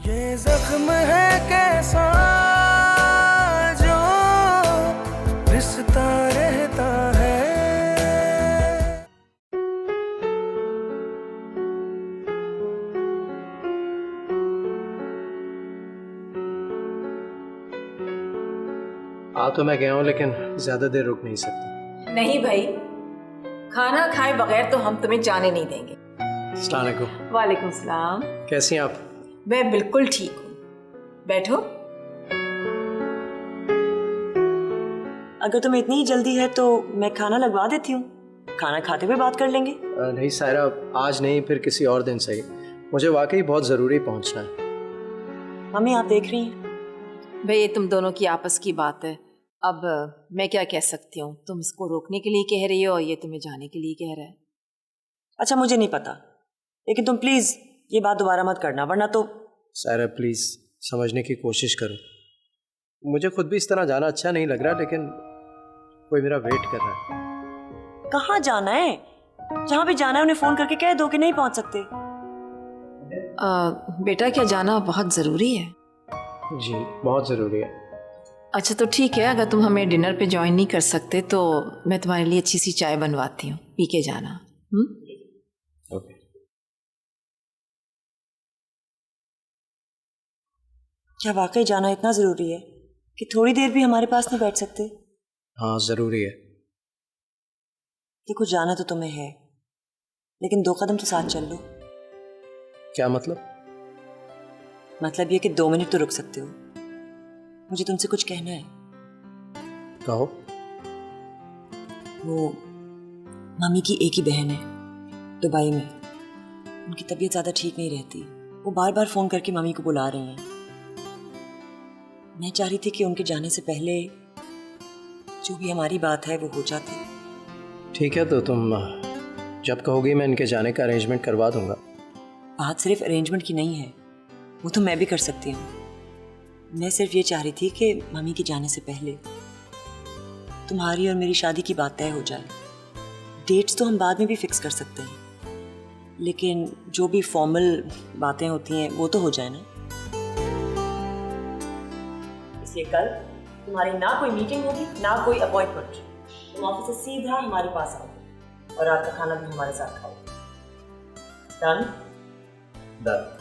ये जख्म है कैसा जो रिश्ता रहता है। आ तो मैं गया हूँ लेकिन ज्यादा देर रुक नहीं सकता। नहीं भाई, खाना खाए बगैर तो हम तुम्हें जाने नहीं देंगे। अस्सलाम वालेकुम। वालेकुम सलाम। कैसी हैं आप? मैं बिल्कुल ठीक हूँ, बैठो। अगर तुम्हें इतनी ही जल्दी है तो मैं खाना लगवा देती हूँ, खाना खाते हुए बात कर लेंगे। नहीं सायरा, आज नहीं, फिर किसी और दिन सही। मुझे वाकई बहुत ज़रूरी पहुँचना है। मम्मी आप देख रही हैं? भाई ये तुम दोनों की आपस की बात है, अब मैं क्या कह सकती हूँ। तुम इसको रोकने के लिए कह रही हो और ये तुम्हें जाने के लिए कह रहा है। अच्छा मुझे नहीं पता, लेकिन तुम प्लीज ये बात दोबारा मत करना, वरना तो। सायरा प्लीज़ समझने की कोशिश करो। मुझे खुद भी इस तरह जाना अच्छा नहीं लग रहा, लेकिन कोई मेरा वेट कर रहा है। कहाँ जाना है? जहाँ भी जाना है उन्हें फोन करके कह दो कि नहीं पहुँच सकते। बेटा क्या जाना बहुत ज़रूरी है? जी बहुत ज़रूरी है। अच्छा तो ठीक है, अगर तुम हमें डिनर पे ज्वाइन नहीं कर सकते तो मैं तुम्हारे लिए अच्छी सी चाय बनवाती हूँ, पी के जाना। ओके। क्या वाकई जाना इतना जरूरी है कि थोड़ी देर भी हमारे पास नहीं बैठ सकते? हाँ ज़रूरी है। देखो जाना तो तुम्हें है, लेकिन 2 कदम तो साथ चल लो। क्या मतलब? मतलब ये कि 2 मिनट तो रुक सकते हो, मुझे तुमसे कुछ कहना है। कहो। वो मम्मी की एक ही बहन है दुबई में, उनकी तबीयत ज़्यादा ठीक नहीं रहती, वो बार बार फ़ोन करके मम्मी को बुला रही हैं। मैं चाह रही थी कि उनके जाने से पहले जो भी हमारी बात है वो हो जाती। ठीक है, तो तुम जब कहोगी मैं इनके जाने का अरेंजमेंट करवा दूंगा। बात सिर्फ अरेंजमेंट की नहीं है, वो तो मैं भी कर सकती हूँ। मैं सिर्फ ये चाह रही थी कि मम्मी के जाने से पहले तुम्हारी और मेरी शादी की बात तय हो जाए। डेट्स तो हम बाद में भी फिक्स कर सकते हैं, लेकिन जो भी फॉर्मल बातें होती हैं वो तो हो जाए ना। इसलिए कल तुम्हारी ना कोई मीटिंग होगी ना कोई अपॉइंटमेंट, तुम ऑफिस से सीधा हमारे पास आओगे और रात का खाना भी हमारे साथ खाओगे। डन? डन।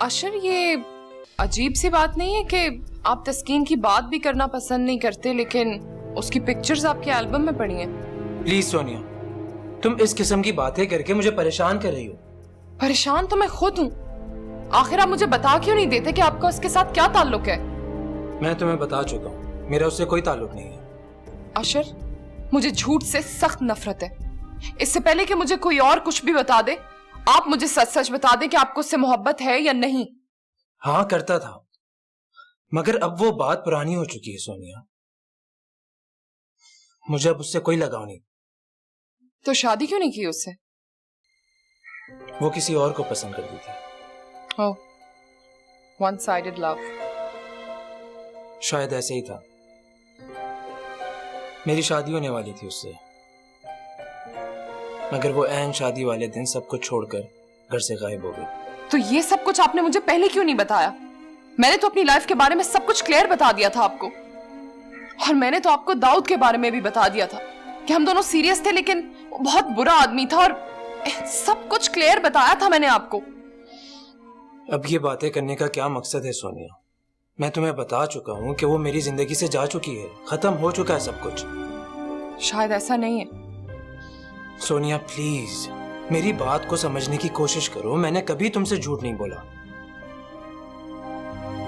अशर, ये अजीब सी बात नहीं है कि आप तस्कीन की बात भी करना पसंद नहीं करते, लेकिन उसकी पिक्चर्स आपके एल्बम में पड़ी हैं। प्लीज सोनिया, तुम इस किस्म की बातें करके मुझे परेशान कर रही हो। परेशान तो मैं खुद हूँ। आखिर आप मुझे बता क्यों नहीं देते कि आपका उसके साथ क्या ताल्लुक है? मैं तुम्हें बता चुका हूँ, मेरा उससे कोई ताल्लुक नहीं है। अशर, मुझे झूठ से सख्त नफरत है। इससे पहले कि मुझे कोई और कुछ भी बता दे, आप मुझे सच सच बता दें कि आपको उससे मोहब्बत है या नहीं। हाँ करता था, मगर अब वो बात पुरानी हो चुकी है सोनिया। मुझे अब उससे कोई लगाव नहीं। तो शादी क्यों नहीं की उससे? वो किसी और को पसंद करती थी। ओह, वन साइडेड लव। शायद ऐसे ही था। मेरी शादी होने वाली थी उससे, मगर वो ऐन शादी वाले दिन सब कुछ छोड़कर घर से गायब हो गई। तो ये सब कुछ आपने मुझे पहले क्यों नहीं बताया? मैंने तो अपनी लाइफ के बारे में सब कुछ क्लियर बता दिया था आपको। और मैंने तो आपको दाऊद के बारे में भी बता दिया था कि हम दोनों सीरियस थे, लेकिन वो बहुत बुरा आदमी था, और सब कुछ क्लियर बताया था मैंने आपको। अब ये बातें करने का क्या मकसद है सोनिया? मैं तुम्हें बता चुका हूँ कि वो मेरी जिंदगी से जा चुकी है, खत्म हो चुका है सब कुछ। शायद ऐसा नहीं है। सोनिया प्लीज मेरी बात को समझने की कोशिश करो। मैंने कभी तुमसे झूठ नहीं बोला,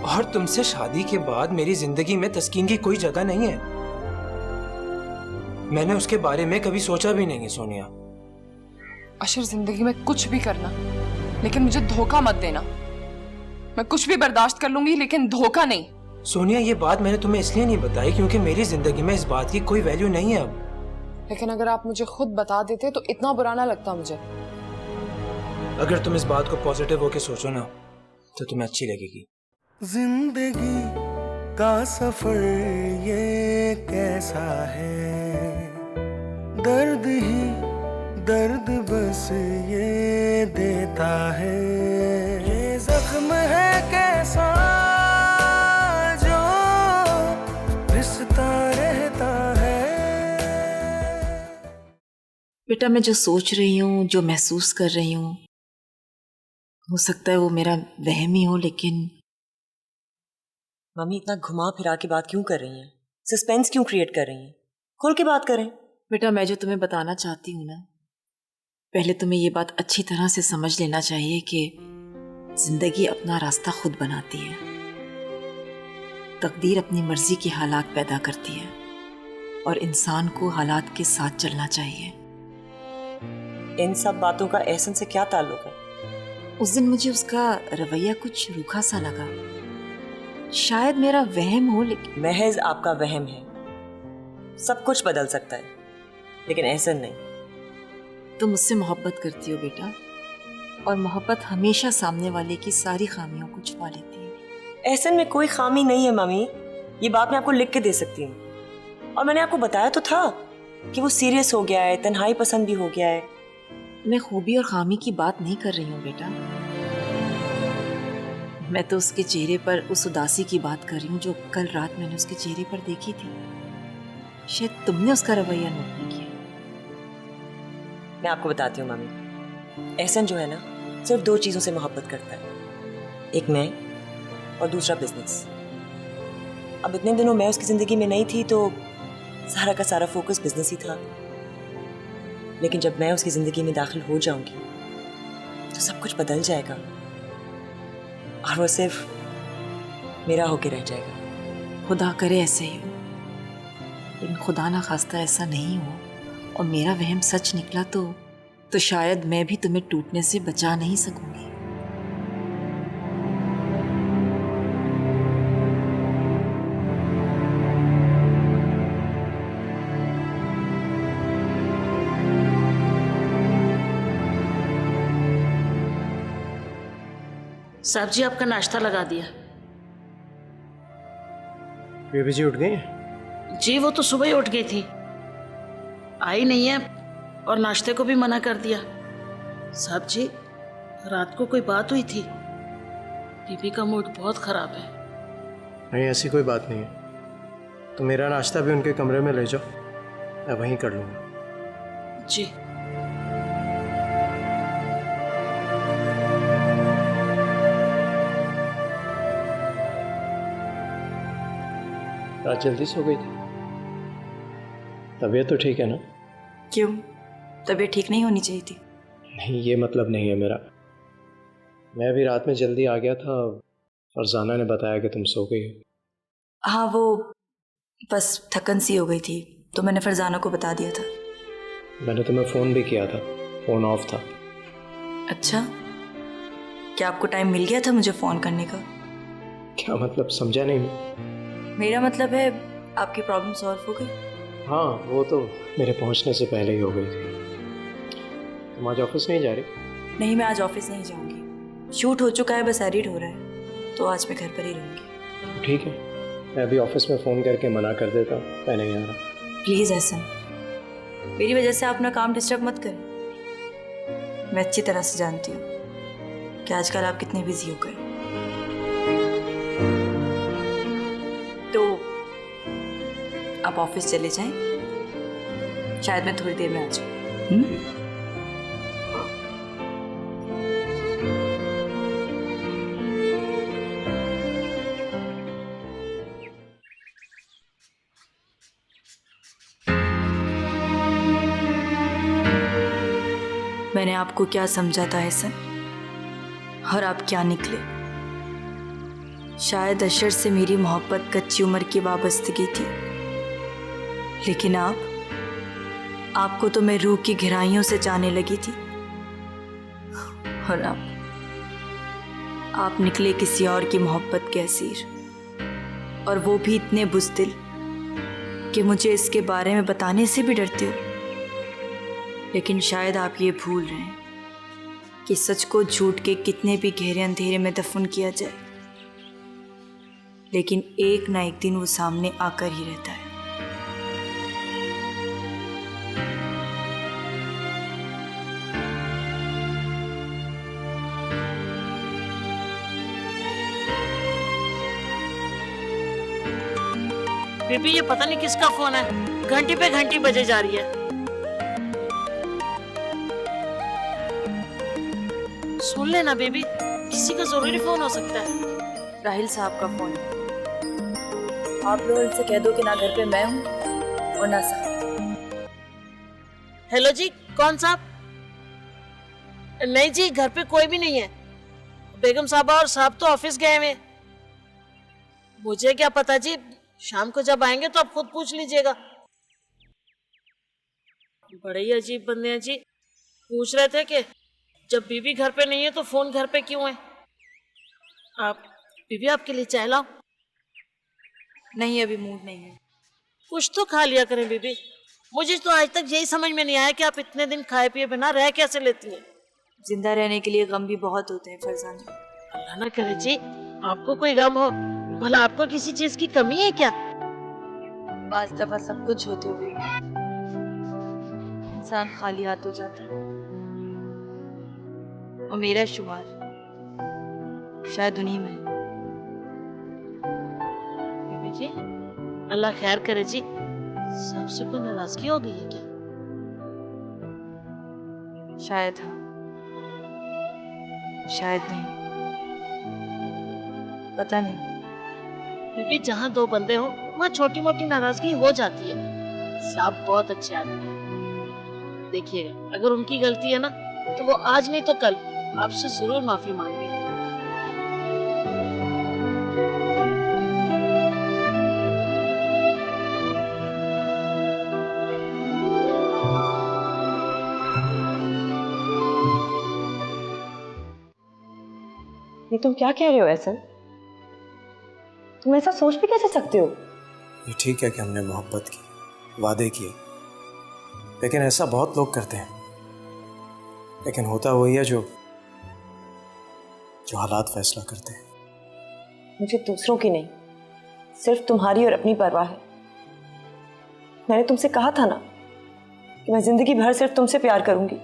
और तुमसे शादी के बाद मेरी जिंदगी में तस्कीन की कोई जगह नहीं है। मैंने उसके बारे में कभी सोचा भी नहीं है सोनिया। अशर, जिंदगी में कुछ भी करना, लेकिन मुझे धोखा मत देना। मैं कुछ भी बर्दाश्त कर लूंगी, लेकिन धोखा नहीं। सोनिया ये बात मैंने तुम्हें इसलिए नहीं बताई क्योंकि मेरी जिंदगी में इस बात की कोई वैल्यू नहीं है अब। लेकिन अगर आप मुझे खुद बता देते तो इतना बुरा ना लगता मुझे। अगर तुम इस बात को पॉजिटिव होके सोचो ना तो तुम्हें अच्छी लगेगी। जिंदगी का सफर ये कैसा है, दर्द ही दर्द बस ये देता है। ये जख्म है कैसा जो रिश्ता रहता है। बेटा, मैं जो सोच रही हूँ, जो महसूस कर रही हूँ, हो सकता है वो मेरा वहम ही हो, लेकिन मम्मी इतना घुमा फिरा के बात क्यों कर रही हैं? सस्पेंस क्यों क्रिएट कर रही हैं? खोल के बात करें। बेटा, मैं जो तुम्हें बताना चाहती हूँ ना, पहले तुम्हें ये बात अच्छी तरह से समझ लेना चाहिए कि जिंदगी अपना रास्ता खुद बनाती है। तकदीर अपनी मर्जी के हालात पैदा करती है और इंसान को हालात के साथ चलना चाहिए। इन सब बातों का एहसन से क्या ताल्लुक है? उस दिन मुझे उसका रवैया कुछ रूखा सा लगा। शायद मेरा वहम हो, लेकिन महज आपका वहम है। सब कुछ बदल सकता है लेकिन एहसन नहीं। तुम मुझसे मोहब्बत करती हो बेटा, और मोहब्बत हमेशा सामने वाले की सारी खामियों को छुपा लेती है। एहसन में कोई खामी नहीं है मम्मी, ये बात मैं आपको लिख के दे सकती हूँ। और मैंने आपको बताया तो था कि वो सीरियस हो गया है, तन्हाई पसंद भी हो गया है। मैं खूबी और खामी की बात नहीं कर रही हूँ बेटा, मैं तो उसके चेहरे पर उस उदासी की बात कर रही हूँ जो कल रात मैंने उसके चेहरे पर देखी थी। शायद तुमने उसका रवैया नोट नहीं किया। मैं आपको बताती हूँ मम्मी, एहसन जो है ना सिर्फ दो चीज़ों से मोहब्बत करता है, एक मैं और दूसरा बिजनेस। अब इतने दिनों मैं उसकी ज़िंदगी में नहीं थी तो सारा का सारा फोकस बिजनेस ही था, लेकिन जब मैं उसकी ज़िंदगी में दाखिल हो जाऊंगी तो सब कुछ बदल जाएगा और वो सिर्फ मेरा होके रह जाएगा। खुदा करे ऐसे ही हो, लेकिन खुदा ना खास्ता ऐसा नहीं हो और मेरा वहम सच निकला तो शायद मैं भी तुम्हें टूटने से बचा नहीं सकूंगी। साहब जी, आपका नाश्ता लगा दिया। बेबी जी उठ गई? जी, वो तो सुबह ही उठ गई थी, आई नहीं है और नाश्ते को भी मना कर दिया। साहब जी, रात को कोई बात हुई थी? बीबी का मूड बहुत खराब है। नहीं, ऐसी कोई बात नहीं है। तो मेरा नाश्ता भी उनके कमरे में ले जाओ, मैं वहीं कर लूँगा। जी। रात जल्दी सो गई थी? तबीयत तो ठीक है ना? क्यों, तबीयत ठीक नहीं होनी चाहिए थी? नहीं, ये मतलब नहीं है मेरा। मैं भी रात में जल्दी आ गया था, फरजाना ने बताया कि तुम सो गई हो। हाँ, वो बस थकन सी हो गई थी तो मैंने फरजाना को बता दिया था। मैंने तुम्हें फ़ोन भी किया था, फ़ोन ऑफ था। अच्छा, क्या आपको टाइम मिल गया था मुझे फ़ोन करने का? क्या मतलब, समझा नहीं मैं। मेरा मतलब है आपकी प्रॉब्लम सॉल्व हो गई? हाँ, वो तो मेरे पहुंचने से पहले ही हो गई थी। तुम आज ऑफिस नहीं जा रही? नहीं, मैं आज ऑफिस नहीं जाऊंगी। शूट हो चुका है, बस एडिट हो रहा है, तो आज मैं घर पर ही रहूंगी। ठीक है, मैं अभी ऑफिस में फ़ोन करके मना कर देता हूँ, मैं नहीं आ रहा। प्लीज़ एहसन, मेरी वजह से आप अपना काम डिस्टर्ब मत करें। मैं अच्छी तरह से जानती हूँ कि आजकल आप कितने बिजी हो गए। तो आप ऑफिस चले जाएं, शायद मैं थोड़ी देर में आ जाऊँ। मैंने आपको क्या समझा था एहसन, और आप क्या निकले। शायद अशर से मेरी मोहब्बत कच्ची उम्र की वाबस्तगी थी, लेकिन आपको तो मैं रूह की गहराइयों से जाने लगी थी, और आप निकले किसी और की मोहब्बत के असीर, और वो भी इतने बुज़दिल कि मुझे इसके बारे में बताने से भी डरते हो। लेकिन शायद आप ये भूल रहे हैं कि सच को झूठ के कितने भी गहरे अंधेरे में दफन किया जाए, लेकिन एक ना एक दिन वो सामने आकर ही रहता है। बीबी ये पता नहीं किसका फोन है, घंटी पे घंटी बजे जा रही है। सुन लेना बेबी, किसी का जरूरी फोन हो सकता है। राहिल साहब का फोन है। आप लोग इनसे कह दो कि ना घर पे मैं हूँ और ना साहब। हेलो जी, कौन साहब? नहीं जी, घर पे कोई भी नहीं है। बेगम साहबा और साहब तो ऑफिस गए हुए। मुझे क्या पता जी, शाम को जब आएंगे तो आप खुद पूछ लीजिएगा। बड़े ही अजीब बंदे हैं जी। पूछ रहे थे कि जब बीबी घर पे नहीं है तो फोन घर पे क्यों है। आप बीबी आपके लिए चाय लाओ? नहीं, अभी मूड नहीं है। कुछ तो खा लिया करें बीबी। मुझे तो आज तक यही समझ में नहीं आया कि आप इतने दिन खाए पिए बिना रह कैसे लेती हैं। जिंदा रहने के लिए गम भी बहुत होते हैं फरजाना। अल्लाह ना करे जी आपको कोई गम हो। भला आपको किसी चीज की कमी है क्या? पांच दफा सब कुछ होते हुए इंसान खाली हाथ हो जाता है, और मेरा शुमार शायद उन्हीं में। बीबी जी अल्लाह खैर करे जी, सबसे कोई नाराजगी हो गई है क्या? शायद हाँ, शायद नहीं, पता नहीं। बीबी जहाँ दो बंदे हो वहाँ छोटी मोटी नाराजगी हो जाती है। साहब बहुत अच्छे आदमी हैं। देखिएगा अगर उनकी गलती है ना तो वो आज नहीं तो कल आपसे जरूर माफी मांगेंगे। ये तुम क्या कह रहे हो एहसन? तुम ऐसा सोच भी कैसे सकते हो? ये ठीक है कि हमने मोहब्बत की, वादे किए, लेकिन ऐसा बहुत लोग करते हैं। लेकिन होता वही है जो हालात फैसला करते हैं। मुझे दूसरों की नहीं, सिर्फ तुम्हारी और अपनी परवाह है। मैंने तुमसे कहा था ना कि मैं जिंदगी भर सिर्फ तुमसे प्यार करूंगी।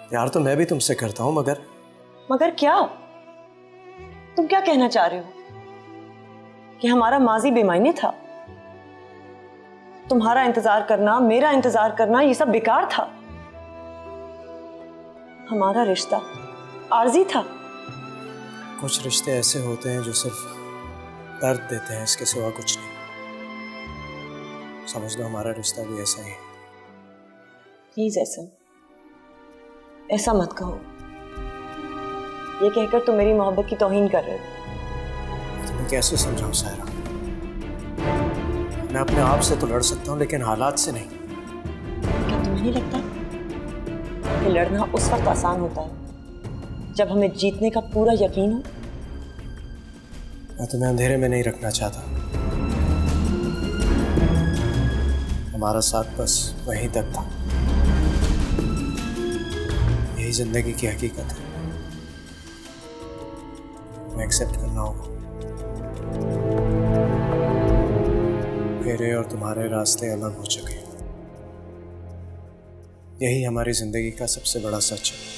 प्यार तो मैं भी तुमसे करता हूँ, मगर क्या? तुम क्या कहना चाह रहे हो कि हमारा माजी बेमायने था? तुम्हारा इंतजार करना, मेरा इंतजार करना, ये सब बेकार था। हमारा रिश्ता आर्जी था। कुछ रिश्ते ऐसे होते हैं जो सिर्फ दर्द देते हैं, इसके सिवा कुछ नहीं। समझ लो हमारा रिश्ता भी ऐसा ही है। प्लीज ऐसा मत कहो। ये कहकर तुम मेरी मोहब्बत की तौहीन कर रहे हो। तुम्हें कैसे समझाऊं सायरा? मैं अपने आप से तो लड़ सकता हूँ, लेकिन हालात से नहीं। क्या तुम्हें नहीं लगता कि लड़ना उस वक्त आसान होता है जब हमें जीतने का पूरा यकीन हो? मैं तुम्हें अंधेरे में नहीं रखना चाहता। हमारा साथ बस वहीं तक था। यही जिंदगी की हकीकत है, मैं एक्सेप्ट करना होगा। मेरे और तुम्हारे रास्ते अलग हो चुके हैं। यही हमारी जिंदगी का सबसे बड़ा सच है।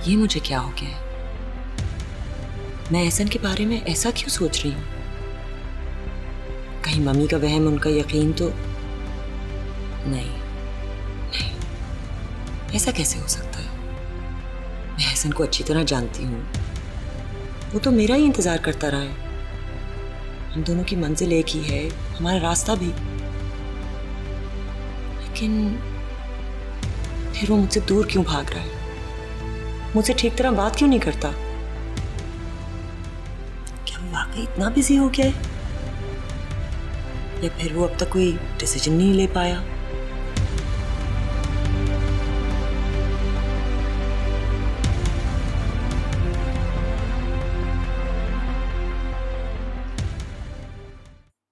ये मुझे क्या हो गया है? मैं एहसन के बारे में ऐसा क्यों सोच रही हूँ? कहीं मम्मी का वहम, उनका यकीन तो नहीं, ऐसा कैसे हो सकता है? मैं एहसन को अच्छी तरह जानती हूँ। वो तो मेरा ही इंतजार करता रहा है। हम दोनों की मंजिल एक ही है, हमारा रास्ता भी। लेकिन फिर वो मुझसे दूर क्यों भाग रहा है? मुझसे ठीक तरह बात क्यों नहीं करता? क्या वो वाकई इतना बिजी हो गया है, या फिर वो अब तक कोई डिसीजन नहीं ले पाया?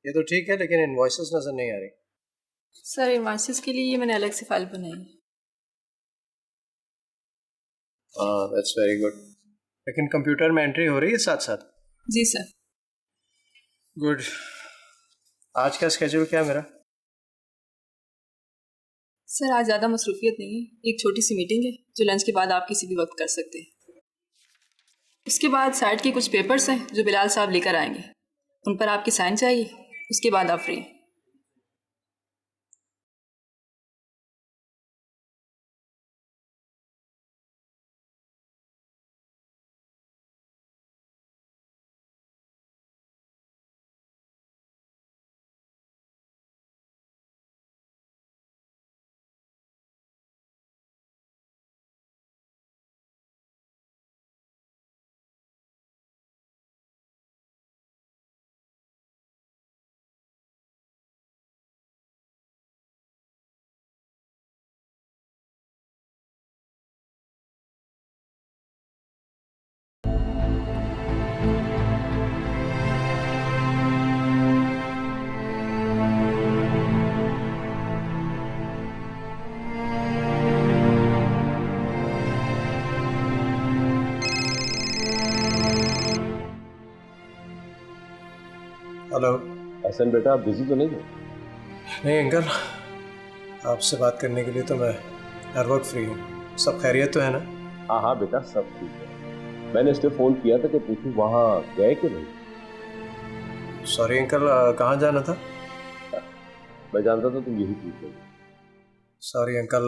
ये तो ठीक है, लेकिन इनवॉइसेस नजर नहीं आ रही। सर इनवॉइसेस के लिए ये मैंने अलग से फाइल बनाई है। That's very good. लेकिन कंप्यूटर में एंट्री हो रही है साथ साथ? जी सर। गुड। आज का स्केड्यूल क्या है मेरा? सर आज ज़्यादा मसरूफियत नहीं है, एक छोटी सी मीटिंग है जो लंच के बाद आप किसी भी वक्त कर सकते हैं। उसके बाद साइड के कुछ पेपर्स हैं जो बिलाल साहब लेकर आएंगे, उन पर आपकी साइन चाहिए, उसके बाद आप फ्री। हेलो। एहसन बेटा, आप बिजी तो नहीं हो? नहीं अंकल, आपसे बात करने के लिए तो मैं हर वक्त फ्री हूँ। सब खैरियत तो है ना? हाँ हाँ बेटा, सब ठीक है। मैंने इसलिए फ़ोन किया था कि पूछूं वहाँ गए कि नहीं। सॉरी अंकल, कहाँ जाना था? मैं जानता था तुम यही पूछोगे। सॉरी अंकल,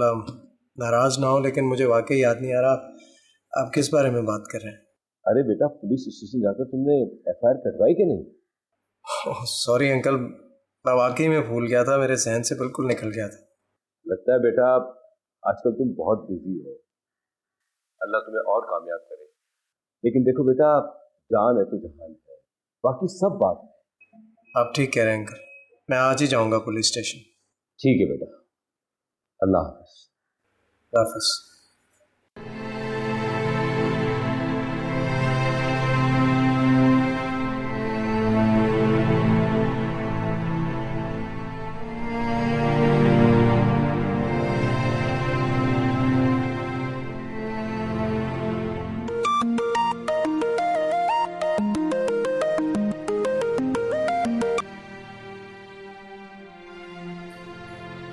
नाराज़ ना हो, लेकिन मुझे वाकई याद नहीं आ रहा आप किस बारे में बात कर रहे हैं। अरे बेटा, पुलिस स्टेशन जाकर तुमने FIR कटवाई कि नहीं? सॉरी अंकल, मैं वाकई में भूल गया था, मेरे जहन से बिल्कुल निकल गया था। लगता है बेटा आजकल तुम बहुत बिजी हो। अल्लाह तुम्हें और कामयाब करे। लेकिन देखो बेटा, जान है तो जहान है, बाकी सब बात है। आप ठीक कह रहे हैं अंकल, मैं आज ही जाऊंगा पुलिस स्टेशन। ठीक है बेटा, अल्लाह हाफ़िज़। हाफ़िज़।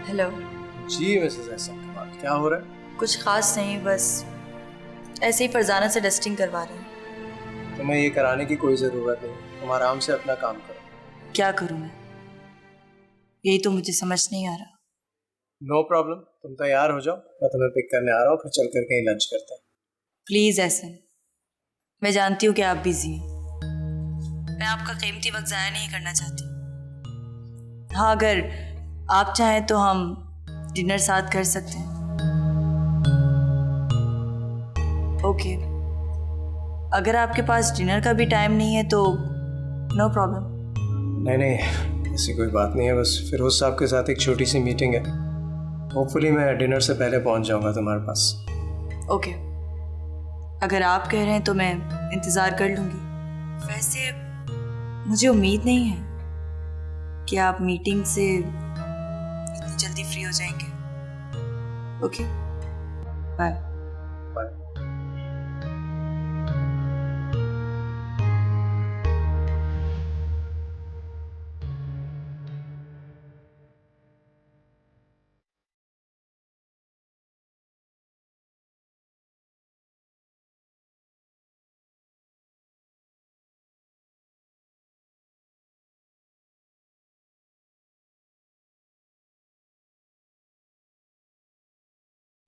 हेलो। जी मिसेस एहसन कमाल, क्या हो रहा है? कुछ खास नहीं, बस ऐसे ही फरजाना से डस्टिंग करवा रहे हैं। तुम्हें ये कराने की कोई ज़रूरत नहीं, तुम आराम से अपना काम करो। क्या करूं मैं, यही तो मुझे समझ नहीं आ रहा। नो प्रॉब्लम, तुम तैयार हो जाओ, मैं तुम्हें पिक करने आ रहा हूँ, फिर चल कर कहीं लंच करते हैं। प्लीज़ एहसन, मैं जानती हूँ कि आप बिजी हैं, मैं आपका कीमती वक्त ज़ाया नहीं करना चाहती। हाँ, अगर आप चाहें तो हम डिनर साथ कर सकते हैं। ओके, अगर आपके पास डिनर का भी टाइम नहीं है तो नो प्रॉब्लम। नहीं नहीं, ऐसी कोई बात नहीं है, बस फिरोज साहब के साथ एक छोटी सी मीटिंग है। होपफुली मैं डिनर से पहले पहुंच जाऊंगा तुम्हारे पास। ओके, अगर आप कह रहे हैं तो मैं इंतज़ार कर लूँगी। वैसे मुझे उम्मीद नहीं है कि आप मीटिंग से इतनी जल्दी फ्री हो जाएंगे। Okay, bye. बाय।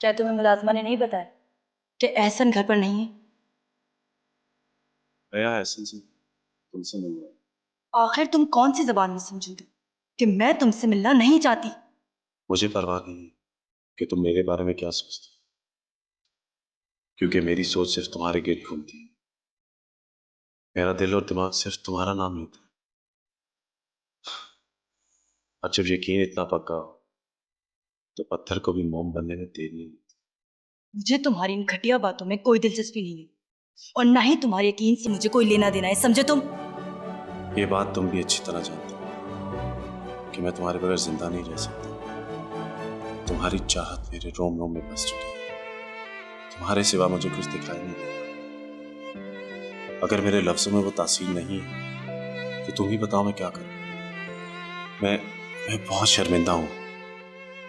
क्या तुम्हें मुलाजमा ने नहीं बताया कि एहसन घर पर नहीं है? भैया एहसन से तुमसे मिलना। आखिर तुम कौन सी जबान में समझोगे कि मैं तुमसे मिलना नहीं चाहती? मुझे परवाह नहीं है कि तुम मेरे बारे में क्या सोचते हो, क्योंकि मेरी सोच सिर्फ तुम्हारे गिर्द घूमती है। मेरा दिल और दिमाग सिर्फ तुम्हारा नाम लेता है। और जब यकीन इतना पक्का हो तो पत्थर को भी मोम बनने में देरी नहीं। मुझे तुम्हारी इन घटिया बातों में कोई दिलचस्पी नहीं है, और ना ही तुम्हारे यकीन से मुझे कोई लेना देना है, समझे तुम? ये बात तुम भी अच्छी तरह जानते हो। कि मैं तुम्हारे बगैर जिंदा नहीं रह सकता। तुम्हारी चाहत मेरे रोम रोम में बस चुकी है। तुम्हारे सिवा मुझे कुछ दिखाई नहीं देता। अगर मेरे लफ्जों में वो तासीर नहीं है तो तुम ही बताओ मैं क्या करूं। मैं बहुत शर्मिंदा हूं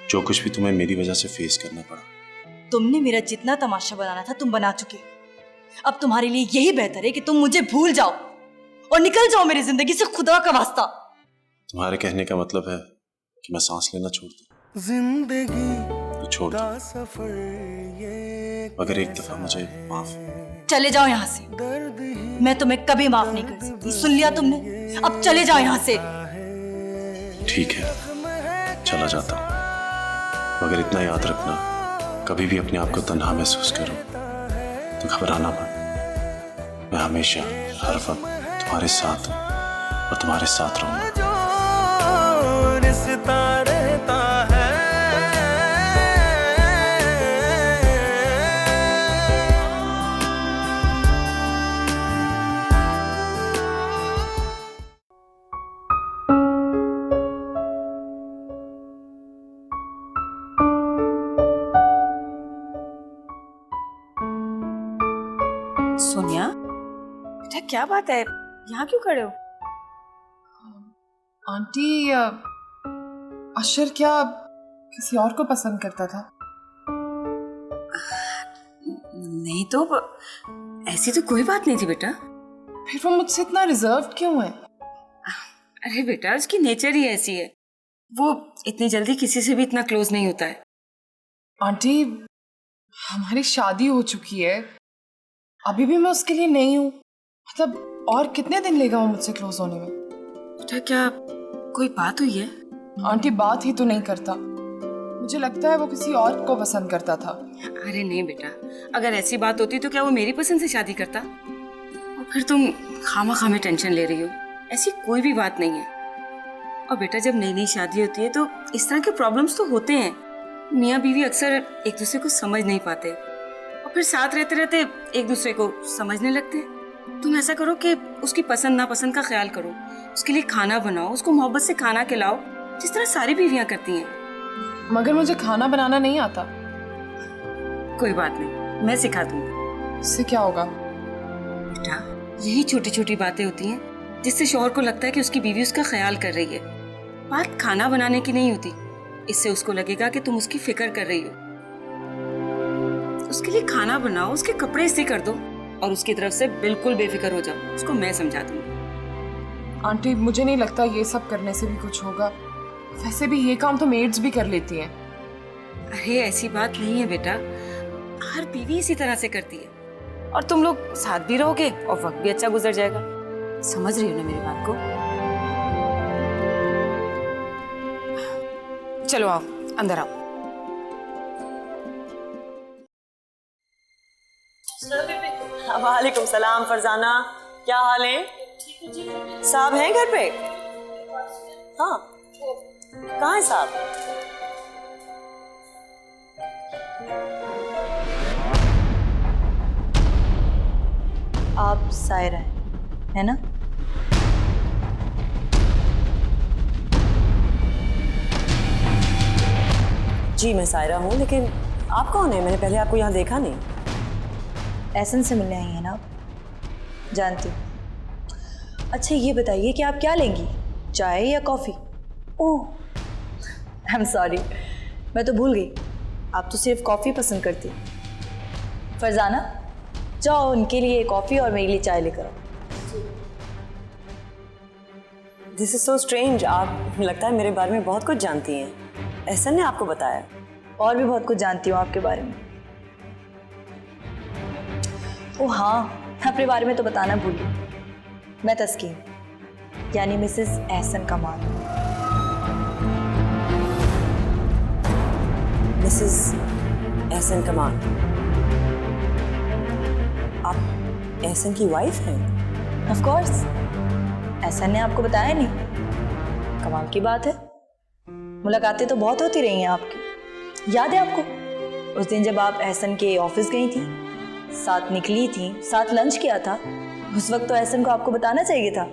जो कुछ भी तुम्हें मेरी वजह से फेस करना पड़ा। तुमने मेरा जितना तमाशा बनाना था तुम बना चुके। अब तुम्हारे लिए यही बेहतर है कि तुम मुझे भूल जाओ और निकल जाओ मेरी जिंदगी से, खुदा का वास्ता। तुम्हारे कहने का मतलब है कि मैं सांस लेना छोड़ दूं? जिंदगी तो छोड़ दो, का सफर ये मगर एक दफा मुझे माफ। चले जाओ यहाँ से। दर्द ही मैं तुम्हें कभी माफ नहीं कर सकती, सुन लिया तुमने? अब चले जाओ यहाँ से। ठीक है, चला जाता हूँ, मगर इतना याद रखना, कभी भी अपने आप को तन्हा महसूस करो तो घबराना मत। मैं हमेशा हर वक्त तुम्हारे साथ हूँ और तुम्हारे साथ रहूंगा। जो रिश्ता रहता है सोनिया, बेटा क्या बात है, यहाँ क्यों खड़े हो? आंटी, अशर क्या किसी और को पसंद करता था? नहीं तो ऐसी तो कोई बात नहीं थी बेटा। फिर वो मुझसे इतना रिजर्व क्यों है? अरे बेटा, उसकी नेचर ही ऐसी है, वो इतनी जल्दी किसी से भी इतना क्लोज नहीं होता है। आंटी, हमारी शादी हो चुकी है, अभी भी मैं उसके लिए नहीं हूँ। मतलब और कितने दिन लेगा वो मुझसे क्लोज होने में? बेटा क्या कोई बात हुई है? आंटी, बात ही तो नहीं करता। मुझे लगता है वो किसी और को पसंद करता था। अरे नहीं बेटा, अगर ऐसी बात होती तो क्या वो मेरी पसंद से शादी करता? और फिर तुम खामा में टेंशन ले रही हो, ऐसी कोई भी बात नहीं है। और बेटा, जब नई नई शादी होती है तो इस तरह के प्रॉब्लम्स तो होते हैं। मियाँ बीवी अक्सर एक दूसरे को समझ नहीं पाते और फिर साथ रहते रहते एक दूसरे को समझने लगते हैं। तुम ऐसा करो कि उसकी पसंद नापसंद का ख्याल करो, उसके लिए खाना बनाओ, उसको मोहब्बत से खाना खिलाओ, जिस तरह सारी बीवियां करती हैं। मगर मुझे खाना बनाना नहीं आता। कोई बात नहीं, मैं सिखा दूंगी। इससे क्या होगा? बेटा, यही छोटी छोटी बातें होती हैं जिससे शौहर को लगता है कि उसकी बीवी उसका ख्याल कर रही है। बात खाना बनाने की नहीं होती, इससे उसको लगेगा कि तुम उसकी फिक्र कर रही हो। उसके लिए खाना बनाओ, उसके कपड़े इस्त्री कर दो और उसकी तरफ से बिल्कुल बेफिक्र हो जाओ। उसको मैं समझा दूंगी। आंटी, मुझे नहीं लगता ये सब करने से भी कुछ होगा। वैसे भी ये काम तो मेड्स भी कर लेती हैं। अरे ऐसी बात नहीं है बेटा, हर बीवी इसी तरह से करती है। और तुम लोग साथ भी रहोगे और वक्त भी अच्छा गुजर जाएगा। समझ रही हो ना मेरी बात को? चलो आओ, अंदर आओ। वालेकुम सलाम फरजाना, क्या हाल है? साहब हैं घर पे? हाँ, कहाँ है साहब? आप सायरा हैं, है ना? जी मैं सायरा हूँ, लेकिन आप कौन है? मैंने पहले आपको यहाँ देखा नहीं। एहसन से मिलने आई हैं ना आप? जानती हूँ। अच्छा ये बताइए कि आप क्या लेंगी, चाय या coffee? Oh I am sorry, मैं तो भूल गई, आप तो सिर्फ कॉफ़ी पसंद करती हैं। फरजाना, जाओ उनके लिए कॉफ़ी और मेरे लिए चाय लेकर आओ। दिस इज सो स्ट्रेंज, आप लगता है मेरे बारे में बहुत कुछ जानती हैं। एहसन ने आपको बताया? और भी बहुत कुछ जानती हूँ आपके बारे में। ओह हाँ, अपने बारे में तो बताना भूल गई। मैं तस्कीन, यानी मिसेस एहसन कमाल। मिसेस एहसन कमाल, आप एहसन की वाइफ हैं? ऑफ कोर्स, एहसन ने आपको बताया नहीं? कमाल की बात है, मुलाकातें तो बहुत होती रही हैं आपकी। याद है आपको उस दिन जब आप एहसन के ऑफिस गई थी, साथ निकली थी, साथ लंच किया था? उस वक्त तो एहसन को आपको बताना चाहिए था।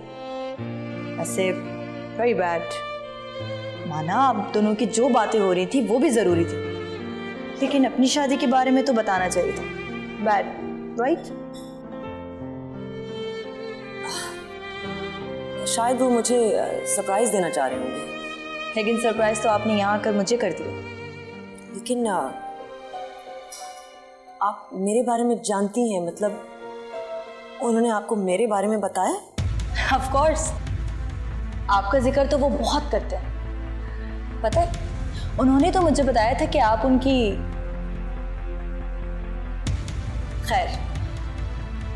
ऐसे वेरी बैड। माना आप दोनों की जो बातें हो रही थी वो भी जरूरी थी, लेकिन अपनी शादी के बारे में तो बताना चाहिए था। Bad right? शायद वो मुझे सरप्राइज देना चाह रहे होंगे। लेकिन सरप्राइज तो आपने यहाँ आकर मुझे कर दिया। लेकिन आप मेरे बारे में जानती हैं, मतलब उन्होंने आपको मेरे बारे में बताया? ऑफ कोर्स, आपका जिक्र तो वो बहुत करते हैं। पता है, उन्होंने तो मुझे बताया था कि आप उनकी, खैर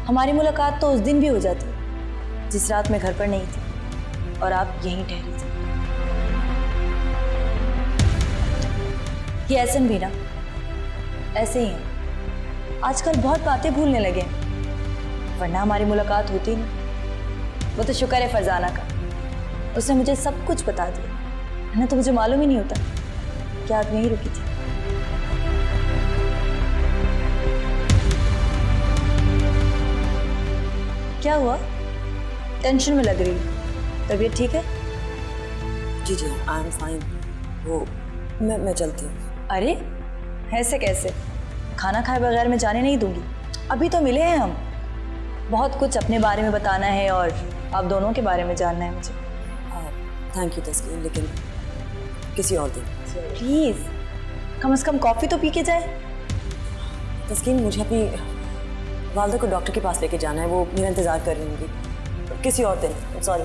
हमारी मुलाकात तो उस दिन भी हो जाती जिस रात मैं घर पर नहीं थी और आप यहीं ठहरी थी। ये एहसन भी ना ऐसे ही है, आजकल बहुत बातें भूलने लगे हैं, वरना हमारी मुलाकात होती नहीं। वो तो शुक्र है फरजाना का, उसने मुझे सब कुछ बता दिया, है ना? तो मुझे मालूम ही नहीं होता कि आप यहीं रुकी थी। क्या हुआ? टेंशन में लग रही है, तबीयत ठीक है? जी जी, आई एम फाइन। वो मैं चलती हूँ। अरे ऐसे कैसे? खाना खाए बगैर मैं जाने नहीं दूंगी। अभी तो मिले हैं हम, बहुत कुछ अपने बारे में बताना है और आप दोनों के बारे में जानना है मुझे। थैंक यू तस्कीन, लेकिन किसी और दिन प्लीज, कम से कम कॉफी तो पी के जाए। तस्कीन, मुझे अपनी वालदा को डॉक्टर के पास लेके जाना है, वो मेरा इंतजार कर रही होंगी। किसी और दिन, सॉरी।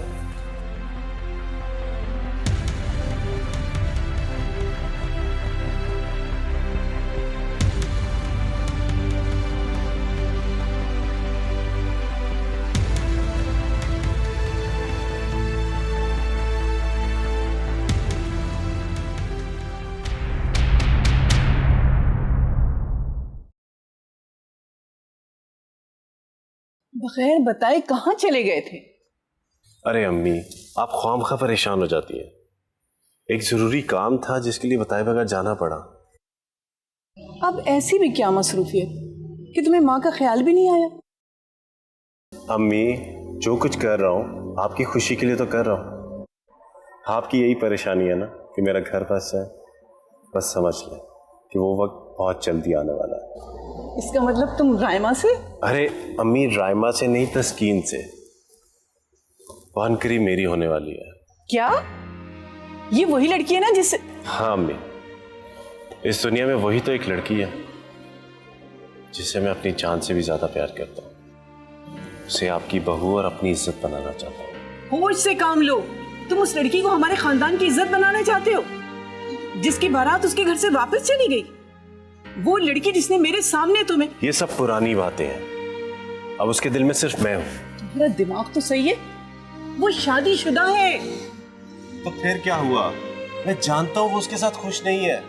बगैर बताए कहाँ चले गए थे? अरे अम्मी, आप ख्वामखा परेशान हो जाती हैं। एक जरूरी काम था जिसके लिए बताए बगैर जाना पड़ा। अब ऐसी भी क्या मसरूफियत कि तुम्हें माँ का ख्याल भी नहीं आया? अम्मी, जो कुछ कर रहा हूँ आपकी खुशी के लिए तो कर रहा हूँ। आपकी यही परेशानी है ना कि मेरा घर बस है। बस समझ लें कि वो वक्त बहुत जल्दी आने वाला है। इसका मतलब तुम रायमा से? अरे अम्मी, रायमा से नहीं, तस्कीन से। वानकरी मेरी होने वाली है। क्या ये वही लड़की है ना जिससे? हाँ अम्मी, इस दुनिया में वही तो एक लड़की है जिसे मैं अपनी जान से भी ज्यादा प्यार करता हूँ। उसे आपकी बहू और अपनी इज्जत बनाना चाहता हूँ। होश से काम लो। तुम उस लड़की को हमारे खानदान की इज्जत बनाना चाहते हो, जिसकी बारात उसके घर से वापस चली गई? वो लड़की जिसने मेरे सामने तुम्हें। ये सब पुरानी बातें हैं, अब उसके दिल में सिर्फ मैं हूँ। तुम्हारा दिमाग तो सही है, वो शादीशुदा है। तो फिर क्या हुआ? मैं जानता हूँ वो उसके साथ खुश नहीं है।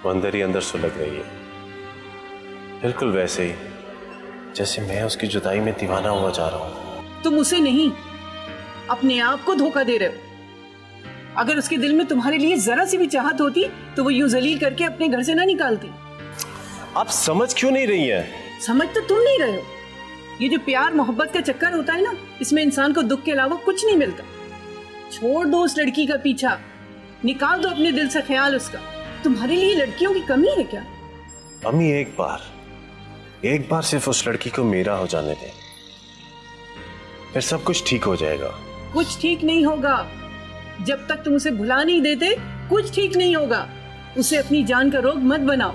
वो अंदर ही अंदर सुलग रही है, बिल्कुल वैसे ही जैसे मैं उसकी जुदाई में दीवाना हुआ जा रहा हूँ। तुम उसे नहीं, अपने आप को धोखा दे रहे हो। अगर उसके दिल में तुम्हारे लिए जरा सी भी चाहत होती तो वो यूं जलील करके अपने घर से ना निकालती। आप समझ क्यों नहीं रही हैं? समझ तो तुम नहीं रहे हो। ये जो प्यार मोहब्बत का चक्कर होता है ना, इसमें इंसान को दुख के अलावा कुछ नहीं मिलता। छोड़ दो उस लड़की का पीछा, निकाल दो अपने दिल से ख्याल उसका। तुम्हारे लिए लड़कियों की कमी है क्या? अम्मी, एक बार सिर्फ उस लड़की को मेरा हो जाने दें, फिर सब कुछ ठीक हो जाएगा। कुछ ठीक नहीं होगा। जब तक तुम उसे भुला नहीं देते कुछ ठीक नहीं होगा। उसे अपनी जान का रोग मत बनाओ।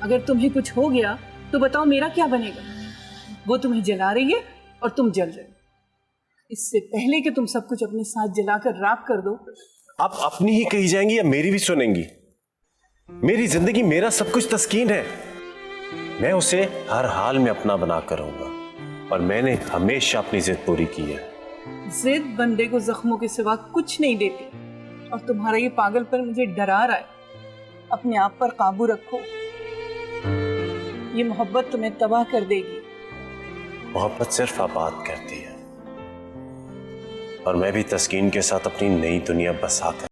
अगर तुम्हें कुछ हो गया तो बताओ मेरा क्या बनेगा? वो तुम्हें जला रही है और तुम जल रहे हो। इससे पहले कि तुम सब कुछ अपने साथ जलाकर राख कर दो। आप अपनी ही कही जाएंगी या मेरी भी सुनेंगी? मेरी जिंदगी, मेरा सब कुछ तस्कीन है। मैं उसे हर हाल में अपना बना कर रहूंगा और मैंने हमेशा अपनी जिद पूरी की है। जिद बंदे को जख्मों के सिवा कुछ नहीं देती और तुम्हारा ये पागलपन मुझे डरा रहा है। अपने आप पर काबू रखो, ये मोहब्बत तुम्हें तबाह कर देगी। मोहब्बत सिर्फ आबाद करती है और मैं भी तस्कीन के साथ अपनी नई दुनिया बसा कर